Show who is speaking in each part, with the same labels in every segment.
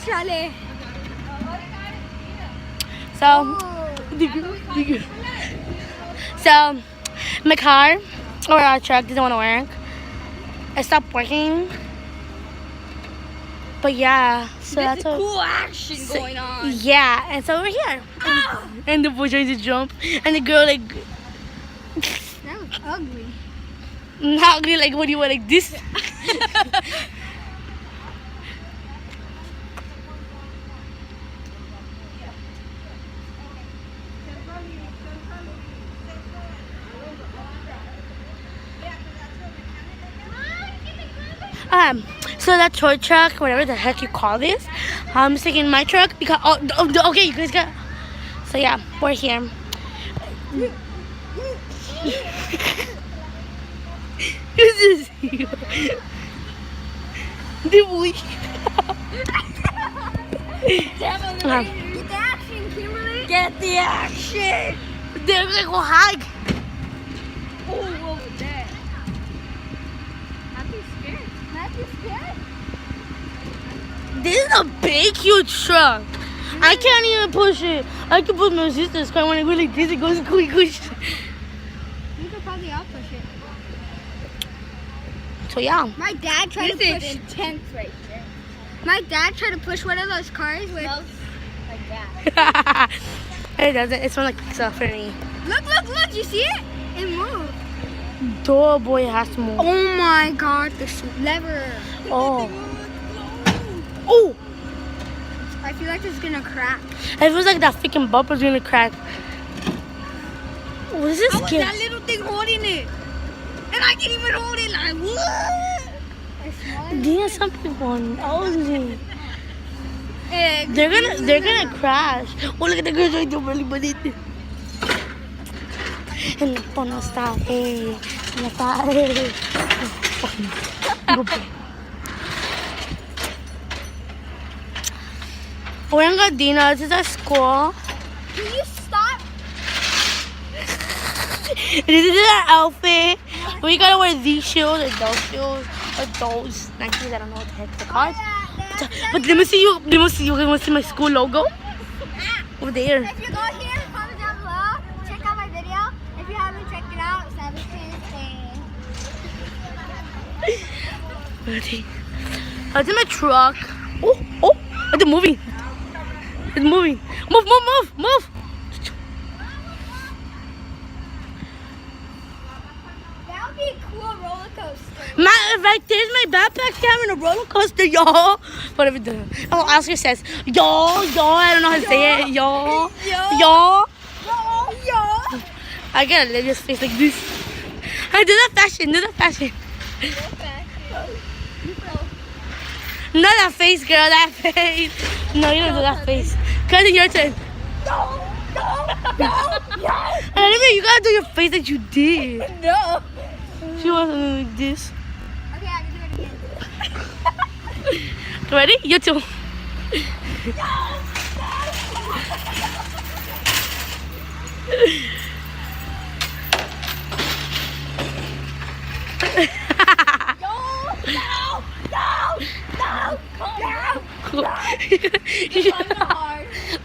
Speaker 1: Chale.
Speaker 2: So, so my car or our truck doesn't want to work. It stopped working. But yeah, so
Speaker 1: There's
Speaker 2: that's
Speaker 1: a
Speaker 2: what.
Speaker 1: cool action going on.
Speaker 2: Yeah, and so we're here. And the boy tries to jump, and the girl like
Speaker 1: That was ugly.
Speaker 2: not ugly, like what do you want, like this? So that toy truck, whatever the heck you call this, I'm taking my truck because okay, you guys got. So yeah, we're here. This is you. The boy.
Speaker 1: Get the action, Kimberly. Get the action.
Speaker 2: They're like, go hug.
Speaker 1: Oh, what was that? Matthew's scared. Matthew's scared?
Speaker 2: This is a big, huge truck. I can't even push it. I can push my sister's car. When I go like this, it goes quick.
Speaker 1: You could probably outpush it.
Speaker 2: So yeah.
Speaker 1: My dad tried to push. This is intense right there. My dad tried to push one of those cars with. Smells like that.
Speaker 2: It doesn't. It smells like pizza for me.
Speaker 1: Look! You see it? It moved.
Speaker 2: Door boy has to move.
Speaker 1: Oh my God! The lever.
Speaker 2: Oh.
Speaker 1: I feel like it's gonna crack.
Speaker 2: It feels like that freaking bumper's gonna crack. What is this?
Speaker 1: How was that little thing holding it? And I can't even hold it. Like what?
Speaker 2: There's some people nosy. They're gonna crash. Oh, look at the girls right there, really bonito. And no está, no está, We're in Gardena. This is our school.
Speaker 1: Can you stop?
Speaker 2: This is our outfit. We gotta wear these shoes or those shoes or those Nikes. I don't know what the heck they're called. But let me see you. Let me see you. Want to see my school logo? Over there.
Speaker 1: If you go here, comment down below. Check out my video. If you haven't checked it out,
Speaker 2: I was in my truck. Oh, it's moving. It's moving. Move.
Speaker 1: That would be a cool roller coaster.
Speaker 2: Right there's my backpack having a roller coaster, y'all. Whatever the. Oh, Oscar says, y'all. I don't know how to say it. Y'all. I gotta live this face like this. I do that fashion. Not that face, girl. That face. No, you don't do that face. Cause it's your turn.
Speaker 1: No.
Speaker 2: Olivia, you gotta do your face that you did.
Speaker 1: No.
Speaker 2: She wants something like this.
Speaker 1: Okay, I can do it again.
Speaker 2: Ready? You too.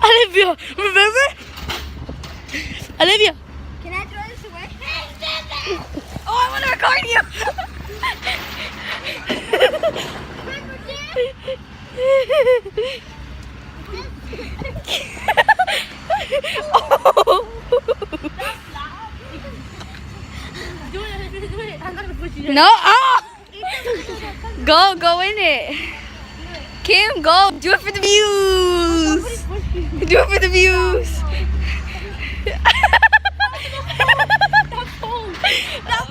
Speaker 2: Olivia, remember? Olivia.
Speaker 1: Can I throw this away? Oh, I want to record you.
Speaker 2: Do it. I'm not gonna push you.
Speaker 1: No. Oh. Go in it. Kim, go. Do it for the views. Do it for the views.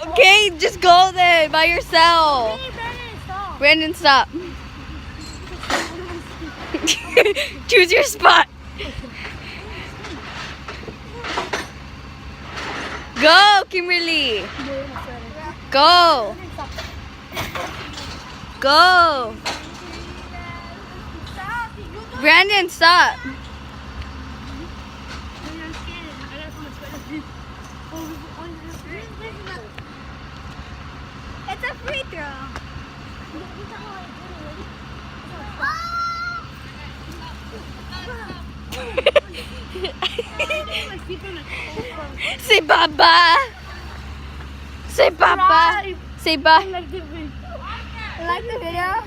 Speaker 1: Okay, just go there by yourself. Brandon, stop. Choose your spot. Go, Kimberly. Go. Brandon, stop. It's a free throw. Say Baba. Say Papa. Say Ba.
Speaker 3: Like the video.